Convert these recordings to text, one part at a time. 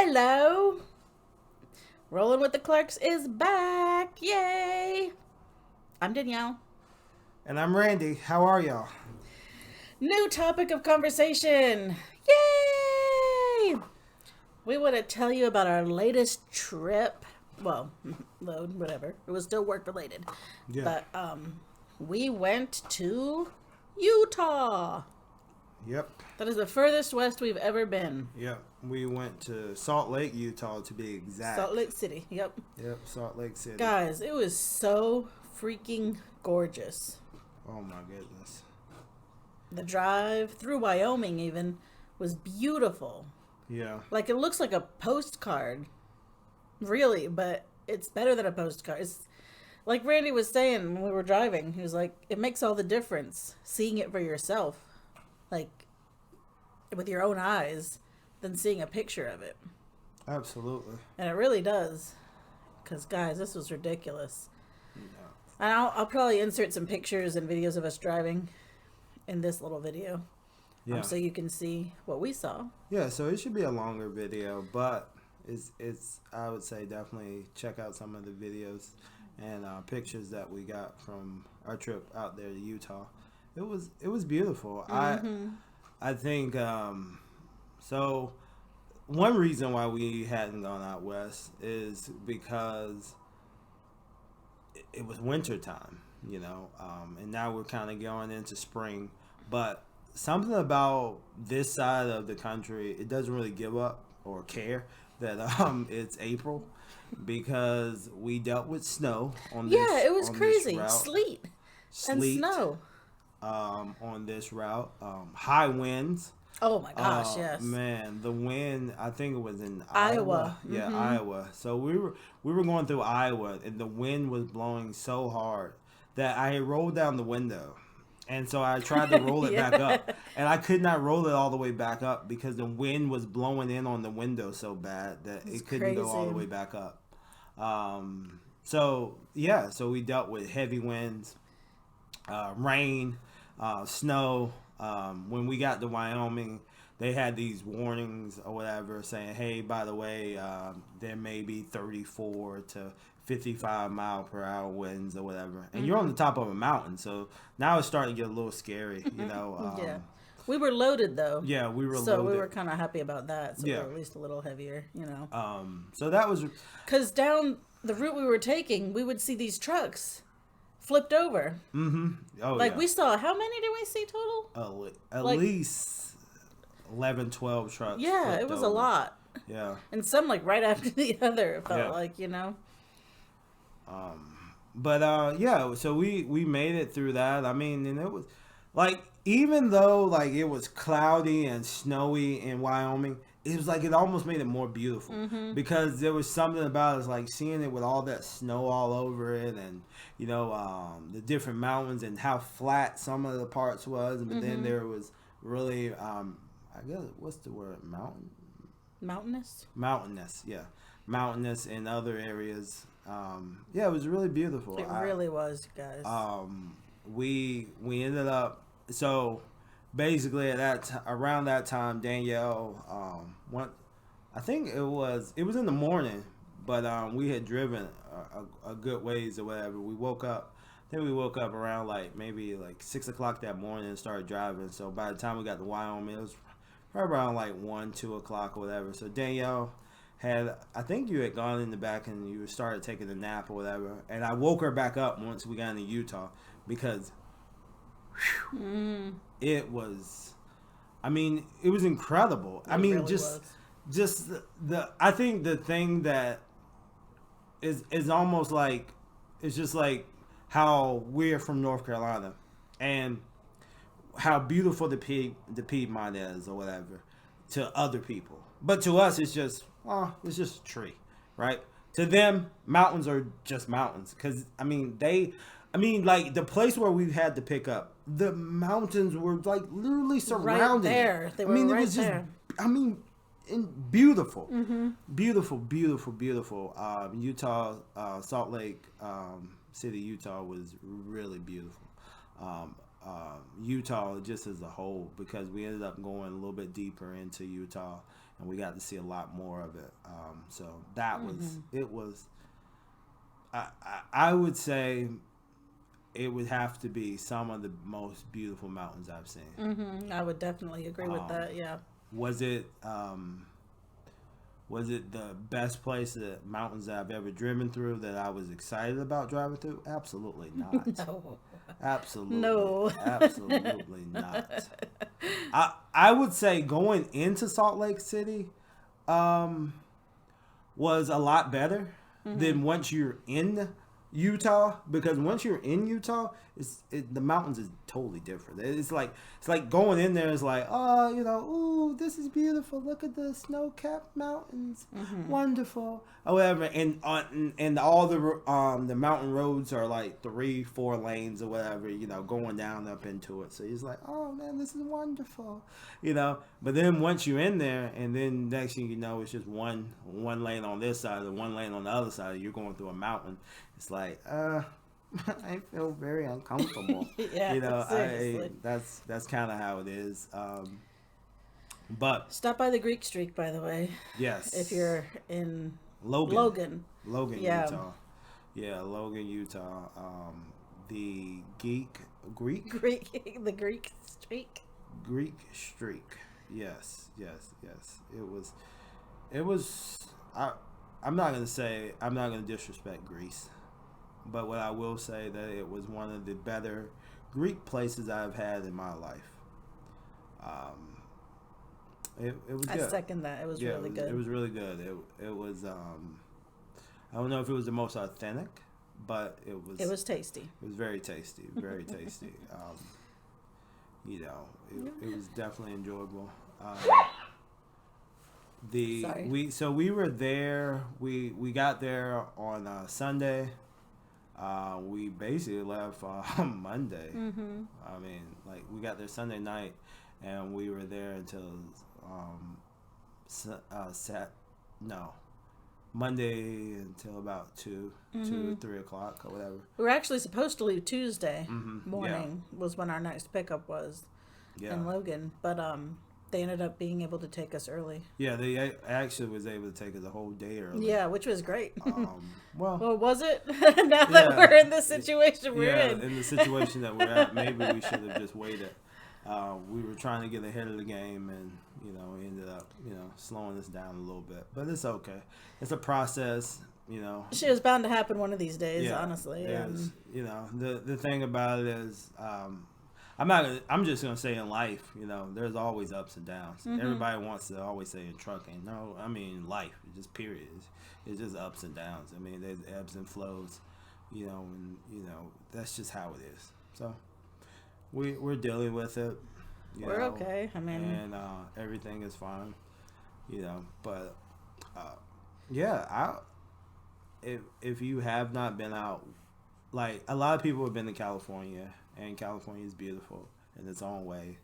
Hello. Rolling with the Clarks is back. Yay. I'm Danielle. And I'm Randy. How are y'all? New topic of conversation. Yay. We want to tell you about our latest trip. Well, load, whatever. It was still work related. Yeah. But we went to Utah. Yep. That is the furthest west we've ever been. Yep. We went to Salt Lake, Utah, to be exact. Salt Lake City. Yep. Yep. Salt Lake City. Guys, it was so freaking gorgeous. Oh my goodness. The drive through Wyoming even was beautiful. Yeah. Like it looks like a postcard. Really, but it's better than a postcard. It's like Randy was saying when we were driving. He was like, it makes all the difference seeing it for yourself. Like with your own eyes than seeing a picture of it. Absolutely. And it really does. Because, guys, this was ridiculous. Yeah. And I'll probably insert some pictures and videos of us driving in this little video. Yeah. So you can see what we saw. Yeah. So it should be a longer video, but it's I would say definitely check out some of the videos and pictures that we got from our trip out there to Utah. It was beautiful. Mm-hmm. I think so. One reason why we hadn't gone out west is because it was winter time, and now we're kind of going into spring. But something about this side of the country, it doesn't really give up or care that it's April, because we dealt with snow on this. Yeah, it was on crazy. This route. Sleet and snow. On this route, high winds. Oh my gosh, yes. Man, the wind, I think it was in Iowa. Yeah, Mm-hmm. Iowa. So we were going through Iowa, and the wind was blowing so hard that I rolled down the window. And so I tried to roll it Yeah. back up, and I could not roll it all the way back up because the wind was blowing in on the window so bad that It's it couldn't go all the crazy. way back up. So we dealt with heavy winds, rain, snow. When we got to Wyoming, they had these warnings or whatever saying, hey, by the way, there may be 34 to 55 mile per hour winds or whatever. And you're on the top of a mountain. So now it's starting to get a little scary, Yeah. We were loaded though. Yeah, we were So loaded. we were kind of happy about that. So we Yeah. were at least a little heavier, So that was... Because down the route we were taking, we would see these trucks flipped over. Mm-hmm. Oh, Like yeah. we saw, how many did we see total? At like- least 11, 12 trucks. Yeah, flipped it was a over. lot. Yeah. And some like right after the other, it felt Yeah. like, So we made it through that. I mean, and it was like, even though like it was cloudy and snowy in Wyoming, it was like it almost made it more beautiful because there was something about it, like seeing it with all that snow all over it, and the different mountains and how flat some of the parts was, but then there was really I guess what's the word, Mountainous? mountainous, yeah, mountainous in other areas. It was really beautiful. It really was, guys. We ended up, so basically at around that time, Danielle went. I think it was in the morning, but we had driven a good ways or whatever. We woke up. I think we woke up around maybe 6 o'clock that morning and started driving. So by the time we got to Wyoming, it was probably around 1, 2 o'clock or whatever. So Danielle I think you had gone in the back and you started taking a nap or whatever, and I woke her back up once we got into Utah because it was, it was incredible. It really Just the I think the thing that is almost like, it's just like how we're from North Carolina and how beautiful the Piedmont is or whatever to other people, but to us it's just a tree, right? To them, mountains are just mountains, because like the place where we had to pick up, the mountains were like literally surrounding right there. it. They were it right was just, there. beautiful, beautiful. Utah, Salt Lake City, Utah was really beautiful. Utah just as a whole, because we ended up going a little bit deeper into Utah and we got to see a lot more of it. So that was it was. I would say it would have to be some of the most beautiful mountains I've seen. I would definitely agree with that. Yeah. Was it was it the best place that mountains that I've ever driven through that I was excited about driving through? Absolutely not. No. Absolutely. No. Absolutely not. I would say going into Salt Lake City was a lot better than once you're in Utah, because once you're in Utah, the mountains is totally different. It's like going in there is like, oh, ooh, this is beautiful. Look at the snow-capped mountains, wonderful, or whatever. And all the mountain roads are like 3-4 lanes or whatever, going down up into it. So he's like, oh man, this is wonderful, But then once you're in there, and then next thing you know, it's just one lane on this side and one lane on the other side. You're going through a mountain. It's like, I feel very uncomfortable. Yeah, seriously. That's kind of how it is. But stop by the Greek Streak, by the way. Yes, if you're in Logan, yeah. Utah. Yeah, Logan, Utah. The Greek the Greek Streak. Greek Streak. Yes. It was. I'm not gonna disrespect Greece. But what I will say that it was one of the better Greek places I've had in my life. It was good. I second that. It was really good. It was really good. It was I don't know if it was the most authentic, but it was tasty. It was very tasty, very tasty. It was definitely enjoyable. We were there. We got there on Sunday. We basically left on Monday. I mean, like, we got there Sunday night, and we were there until Monday until about 3 o'clock or whatever. We were actually supposed to leave Tuesday morning. Was when our next pickup was in Logan, but they ended up being able to take us early. Yeah, they actually was able to take us a whole day early. Yeah, which was great. Well, was it? Now that we're in the situation we're in. In the situation that we're at, maybe we should have just waited. We were trying to get ahead of the game, and we ended up slowing us down a little bit. But it's okay. It's a process. Shit was bound to happen one of these days. Honestly, the thing about it is. I'm just gonna say in life, there's always ups and downs. Everybody wants to always say in trucking. No, I mean life. Just period. It's just ups and downs. I mean, there's ebbs and flows. And that's just how it is. So we're dealing with it. We're okay. I mean, and everything is fine. But if you have not been out, like a lot of people have been to California. And California is beautiful in its own way,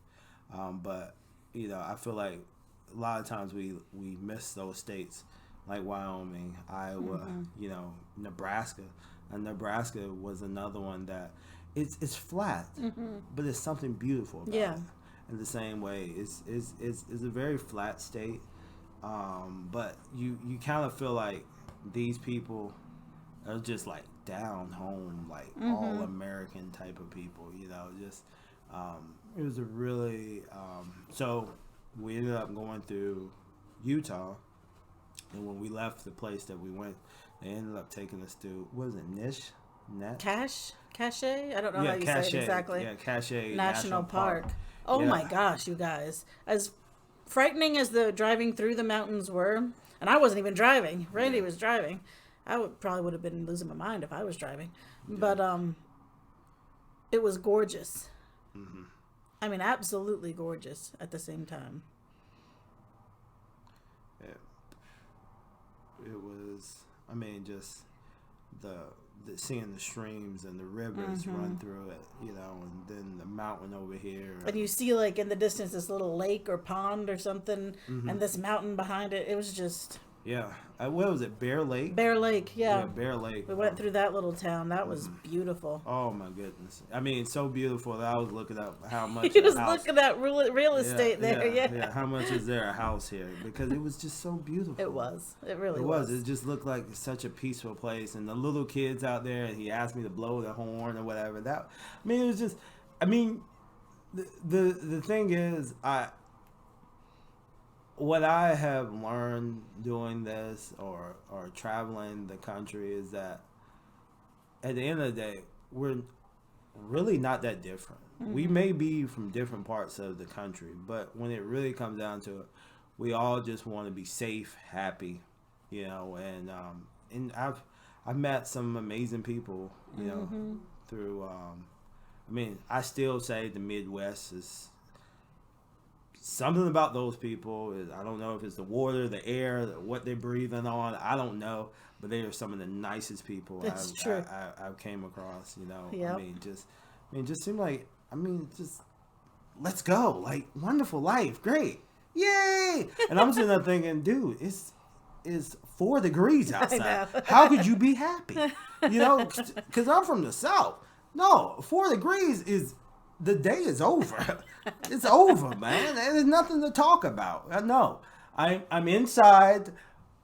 but I feel like a lot of times we miss those states like Wyoming, Iowa, Nebraska. And Nebraska was another one that it's flat, but it's something beautiful about it. In the same way, it's a very flat state, but you kind of feel like these people are just like down home, like all American type of people, just it was a really so we ended up going through Utah, and when we left the place that we went, they ended up taking us to, what is it, Cache? I don't know how you say it exactly. Yeah, Cache National Park. Oh my gosh, you guys. As frightening as the driving through the mountains were, and I wasn't even driving. Randy was driving. I would have been losing my mind if I was driving. Yeah. But it was gorgeous. I mean, absolutely gorgeous at the same time. It was, I mean, just the seeing the streams and the rivers run through it, and then the mountain over here. And you see, like, in the distance, this little lake or pond or something, and this mountain behind it. It was just Yeah. What was it? Bear Lake? Bear Lake, Yeah, yeah. Bear Lake. We went through that little town. That was beautiful. Oh my goodness! I mean, it's so beautiful that I was looking up how much He a was house. looking at real Yeah, estate there. yeah, Yeah, yeah. How much is there a house here? Because it was just so beautiful. it was. It really It was. was. It just looked like such a peaceful place, and the little kids out there. And he asked me to blow the horn or whatever. That. I mean, it was just. I mean, the thing is, what I have learned doing this or traveling the country is that at the end of the day, we're really not that different. We may be from different parts of the country, but when it really comes down to it, we all just want to be safe, happy, you know. And I've met some amazing people, you know, through. I mean, I still say the Midwest is something about those people. I don't know if it's the water, the air, what they're breathing on. I don't know, but they are some of the nicest people That's true. I've came across. You know, Yep. just seem like, just let's go, like wonderful life, great, yay! And I'm sitting there thinking, dude, it's 4 degrees outside. know. How could you be happy? You know, because I'm from the South. No, 4 degrees is the day is over. It's over, man. There's nothing to talk about. No, I'm inside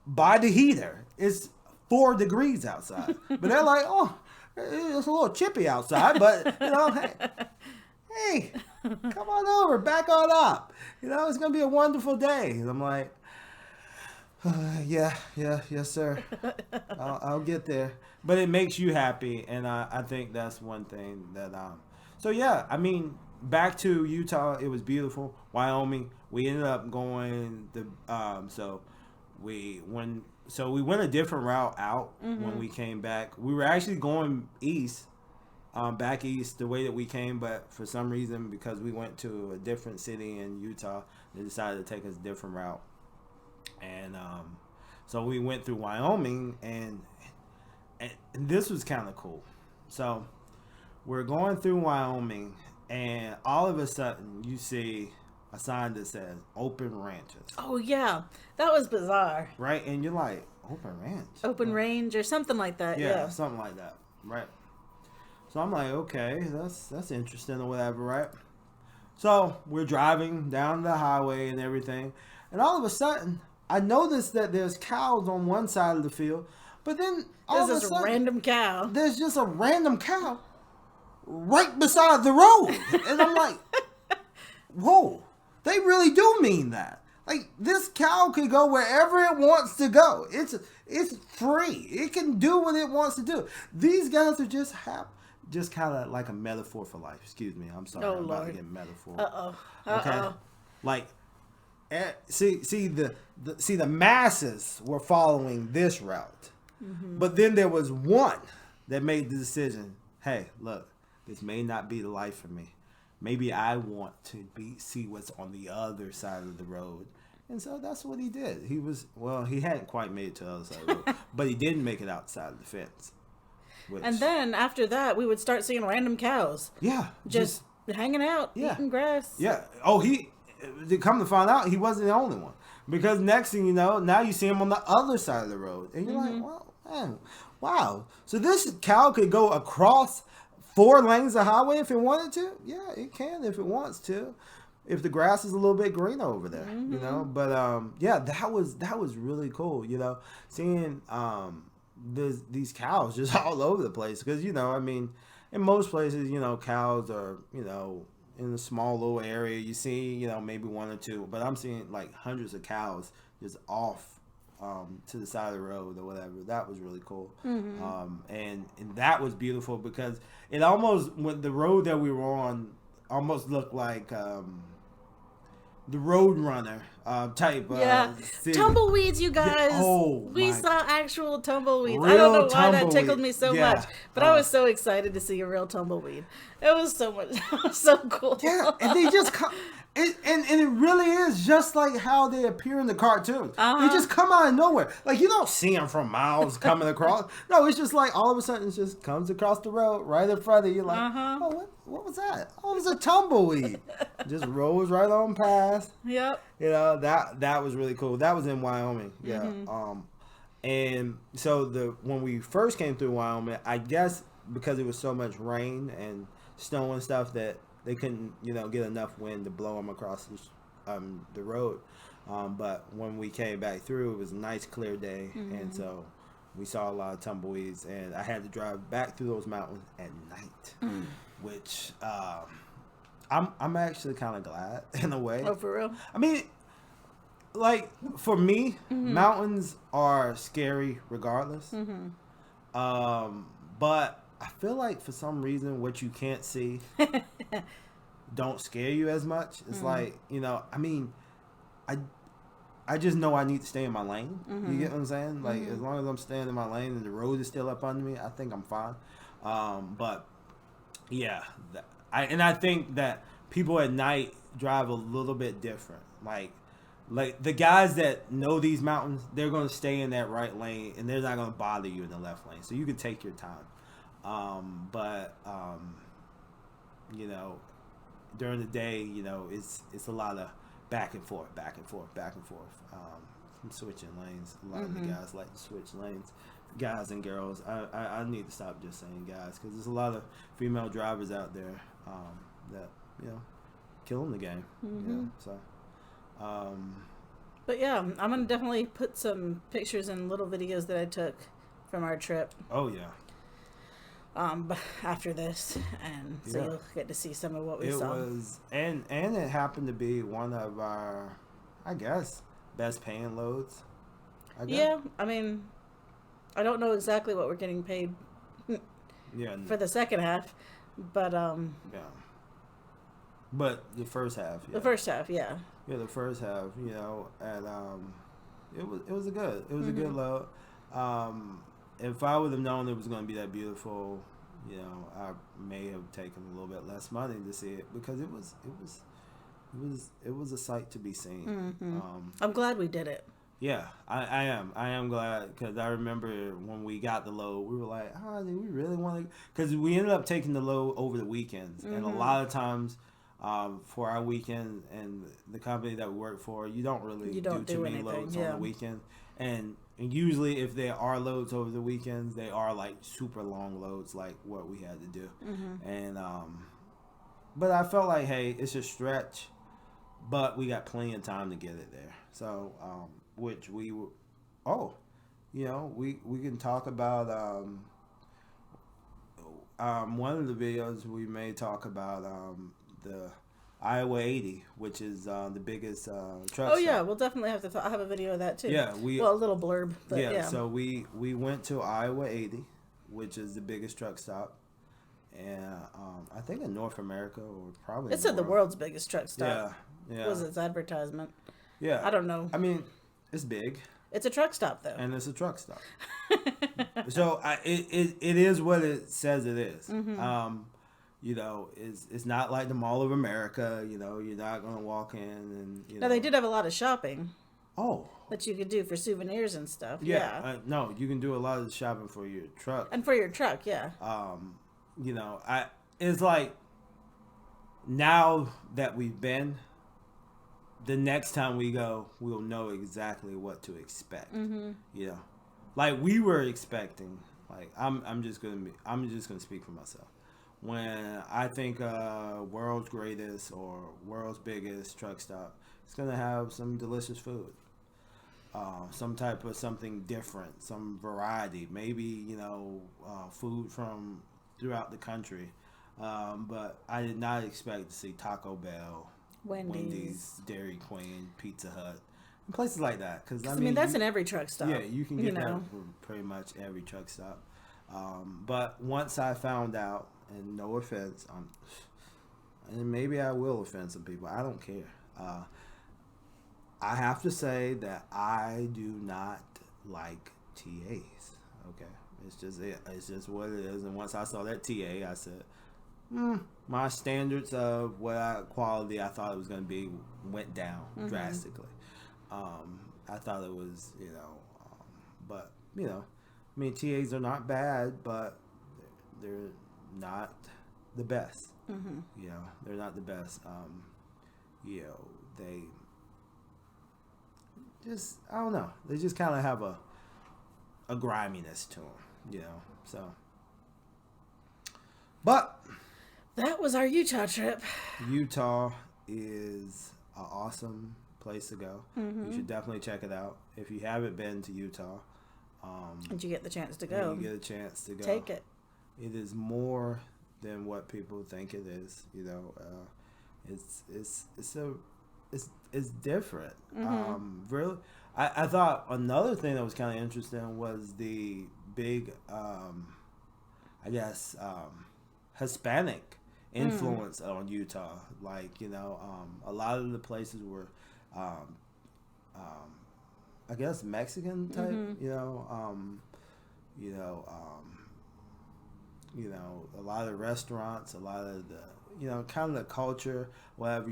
by the heater. It's 4 degrees outside, but they're like, oh, it's a little chippy outside, but you know, hey, come on over, back on up. You know, it's gonna be a wonderful day. And I'm like, yes, sir. I'll get there. But it makes you happy, and I think that's one thing that. So yeah, I mean, back to Utah, it was beautiful. Wyoming, we ended up going we went a different route out when we came back. We were actually going east, back east the way that we came, but for some reason, because we went to a different city in Utah, they decided to take us a different route. And so we went through Wyoming, and this was kind of cool. So we're going through Wyoming, and all of a sudden you see a sign that says "Open Ranches." Oh yeah, that was bizarre. Right, and you're like, "Open ranch, Open range or something like that. Yeah. something like that." Right. So I'm like, okay, that's interesting or whatever, right? So we're driving down the highway and everything, and all of a sudden I noticed that there's cows on one side of the field, but then all There's of a this sudden random cow. there's just a random cow right beside the road, and I'm like, whoa, they really do mean that. Like, this cow could go wherever it wants to go. It's free. It can do what it wants to do. These guys are just kind of like a metaphor for life. Excuse me. I'm sorry. Oh, I'm about to Lord. get metaphor. Uh-oh. Okay. Like, see the masses were following this route, but then there was one that made the decision. Hey, look, this may not be the life for me. Maybe I want to see what's on the other side of the road. And so that's what he did. He hadn't quite made it to the other side of the road, but he didn't make it outside of the fence. And then after that, we would start seeing random cows yeah, just hanging out, eating grass. Yeah. Oh, to come to find out, he wasn't the only one. Because next thing you know, now you see him on the other side of the road. And you're like, well, man, wow. So this cow could go across 4 lanes of highway if it wanted to? Yeah, it can if it wants to. If the grass is a little bit greener over there, you know. But yeah, that was really cool, you know, seeing these cows just all over the place. Because, you know, I mean, in most places, you know, cows are, you know, in a small little area. You see, you know, maybe 1 or 2, but I'm seeing like hundreds of cows just off to the side of the road or whatever. That was really cool. And that was beautiful because it almost, when the road that we were on almost looked like the Roadrunner type. Tumbleweeds, you guys. Yeah. Oh, we saw actual tumbleweeds. I Real don't know why that tumbleweed. tickled me so Yeah. much, but I was so excited to see a real tumbleweed. It was so much, it was so cool. Yeah, and they just come, and it really is just like how they appear in the cartoons. They just come out of nowhere. Like, you don't see them from miles coming across. No, it's just like all of a sudden it just comes across the road right in front of you. Like, oh, what was that? Oh, it was a tumbleweed. just rolls right on past. Yep. You know, that was really cool. That was in Wyoming. Yeah. Mm-hmm. And so when we first came through Wyoming, I guess because it was so much rain and snow and stuff that they couldn't, get enough wind to blow them across the road. But when we came back through, it was a nice clear day, and so we saw a lot of tumbleweeds. And I had to drive back through those mountains at night, which I'm actually kind of glad in a way. Oh, for real? I mean, like for me, mountains are scary regardless. But I feel like for some reason, what you can't see don't scare you as much. It's like, I mean, I just know I need to stay in my lane. You get what I'm saying? Like, as long as I'm staying in my lane and the road is still up under me, I think I'm fine. But yeah, I think that people at night drive a little bit different. Like the guys that know these mountains, they're going to stay in that right lane and they're not going to bother you in the left lane. So you can take your time. But during the day, it's a lot of back and forth. Some switching lanes. A lot of the guys like to switch lanes, guys and girls. I need to stop just saying guys, because there's a lot of female drivers out there that killing the game. So. But yeah, I'm gonna definitely put some pictures and little videos that I took from our trip. Oh yeah. After this, and so you'll get to see some of what we saw. It was, and it happened to be one of our, I guess, best paying loads. Yeah, I mean, I don't know exactly what we're getting paid. For the second half, but yeah. But the first half. Yeah. The first half, yeah. Yeah, the first half, and it was a good load. If I would have known it was going to be that beautiful, I may have taken a little bit less money to see it, because it was a sight to be seen. I'm glad we did it. Yeah, I am glad, because I remember when we got the load, we were like, do we really want to? Because we ended up taking the load over the weekends, and a lot of times. For our weekend and the company that we work for, you don't do too many loads on the weekend, and usually if there are loads over the weekends, they are like super long loads, like what we had to do. And but I felt like, hey, it's a stretch, but we got plenty of time to get it there. So which we we can talk about one of the videos we may talk about the Iowa 80, which is the biggest truck Oh yeah, stop. we'll definitely have to. I have a video of that too. Yeah, a little blurb. But yeah. So we went to Iowa 80, which is the biggest truck stop, and I think in North America, or probably it said the world's biggest truck stop. Yeah. Was its advertisement? Yeah. I don't know. I mean, it's big. It's a truck stop though. And it's a truck stop. So it is what it says it is. It's not like the Mall of America. You're not going to walk in and, Now, they did have a lot of shopping. Oh. That you could do for souvenirs and stuff. Yeah. No, you can do a lot of shopping for your truck. And for your truck, yeah. It's like, now that we've been, the next time we go, we'll know exactly what to expect. Like we were expecting, like I'm just gonna speak for myself. When I think world's greatest or world's biggest truck stop, it's gonna have some delicious food, some type of something different, some variety, maybe food from throughout the country. But I did not expect to see Taco Bell, Wendy's, Dairy Queen, Pizza Hut, and places like that. Because I mean that's in every truck stop. Yeah, you can get that from pretty much every truck stop. But once I found out, and no offense, and maybe I will offend some people, I don't care. I have to say that I do not like TAs. Okay, it's just what it is. And once I saw that TA, I said, my standards of quality I thought it was going to be went down drastically. I thought it was, but I mean, TAs are not bad, but they're not the best. They're not the best. you know, they just, I don't know, they just kind of have a griminess to them, you know. So, but that was our Utah trip. Utah is an awesome place to go. You should definitely check it out if you haven't been to Utah. And you get the chance to go. You get a chance to go. Take it. It is more than what people think it is. You know, it's different. Really, I thought another thing that was kind of interesting was the big, I guess, Hispanic influence on Utah. Like, you know, a lot of the places were, I guess, Mexican type. You know, a lot of the restaurants, a lot of the, you know, kind of the culture, whatever.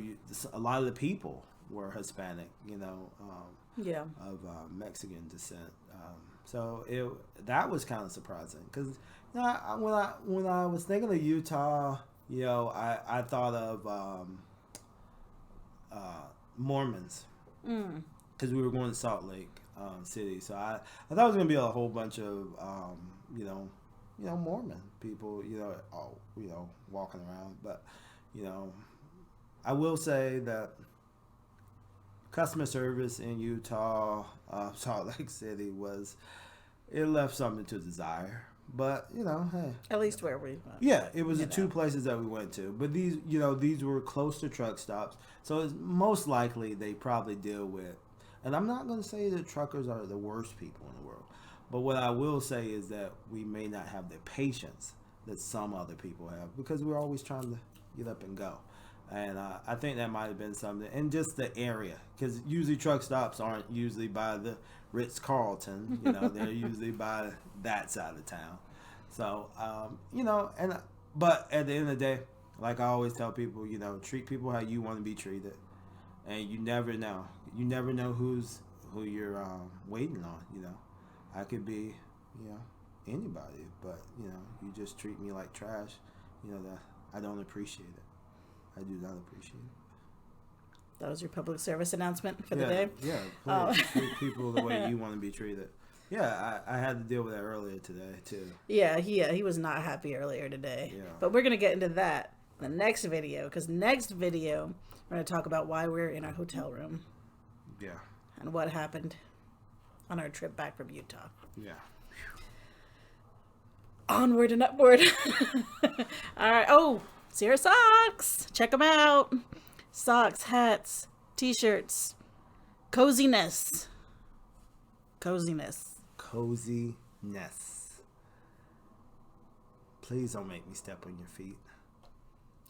A lot of the people were Hispanic. You know, of Mexican descent. So that was kind of surprising because, you know, when I was thinking of Utah, you know, I thought of Mormons because we were going to Salt Lake City. So I thought it was gonna be a whole bunch of you know, Mormon people, you know, walking around. But, you know, I will say that customer service in Utah, Salt Lake City, it left something to desire. But, you know, hey. At least where we went. Yeah, it was the two places that we went to. But these, you know, these were close to truck stops. So it's most likely they probably deal with, and I'm not going to say that truckers are the worst people in the world. But what I will say is that we may not have the patience that some other people have because we're always trying to get up and go. And I think that might have been something. And just the area, because usually truck stops aren't usually by the Ritz-Carlton. You know, they're usually by that side of town. So, you know, but at the end of the day, like I always tell people, you know, treat people how you want to be treated. And you never know. You never know who you're waiting on, you know. I could be, you know, anybody, but, you know, you just treat me like trash, you know, that I don't appreciate it. I do not appreciate it. That was your public service announcement for the day? Yeah, please treat people the way you want to be treated. Yeah, I had to deal with that earlier today, too. Yeah, he was not happy earlier today. Yeah. But we're going to get into that in the next video, because next video, we're going to talk about why we're in our hotel room. Yeah. And what happened on our trip back from Utah. Yeah. Onward and upward. All right. Oh, Sierra socks. Check them out. Socks, hats, t-shirts. Coziness. Coziness. Please don't make me step on your feet.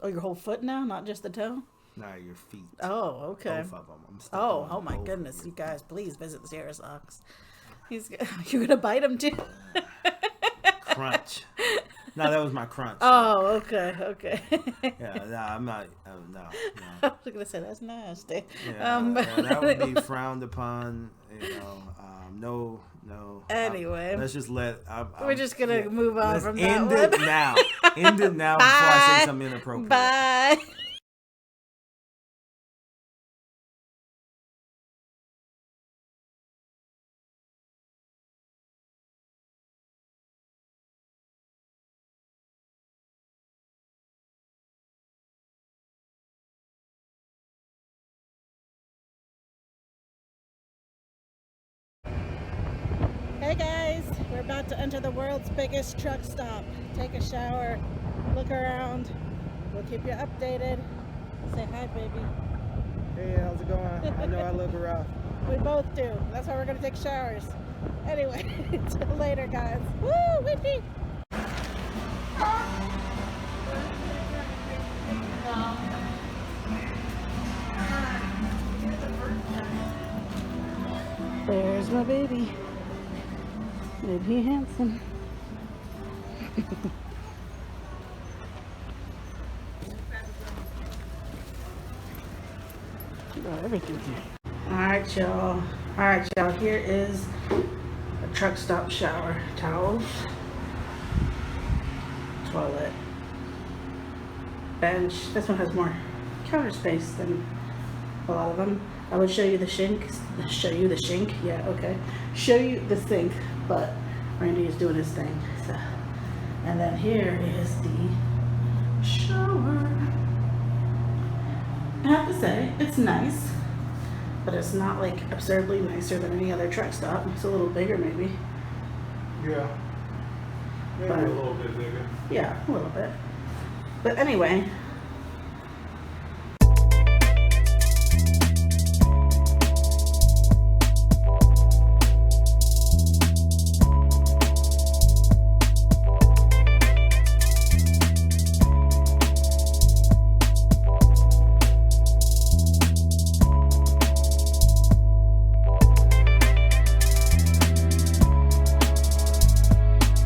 Oh, your whole foot now? Not just the toe? No, your feet. Oh, okay. Both of them. I'm Oh my goodness. You guys, please visit Sierra Socks. You're going to bite him too? Crunch. No, that was my crunch. Oh, okay. Yeah, no, I'm not. No. I was going to say, that's nasty. Yeah, that would be frowned upon. You know, no. Anyway. Let's just let. We're just going to move on from that one. End it now before I say something inappropriate. Bye. Hey guys, we're about to enter the world's biggest truck stop. Take a shower, look around. We'll keep you updated. Say hi, baby. Hey, how's it going? I know I look rough. We both do. That's why we're gonna take showers. Anyway, till later, guys. Woo, windy. There's my baby. Baby handsome. Got everything here. Alright, y'all. Here is a truck stop shower. Towels. Toilet. Bench. This one has more counter space than A lot of them. I would show you the sink. Show you the sink. Yeah, okay. Show you the sink, but Randy is doing his thing. So. And then here is the shower. I have to say, it's nice, but it's not like absurdly nicer than any other truck stop. It's a little bigger, maybe. Yeah. Maybe But- a little bit bigger. Yeah, a little bit. But anyway,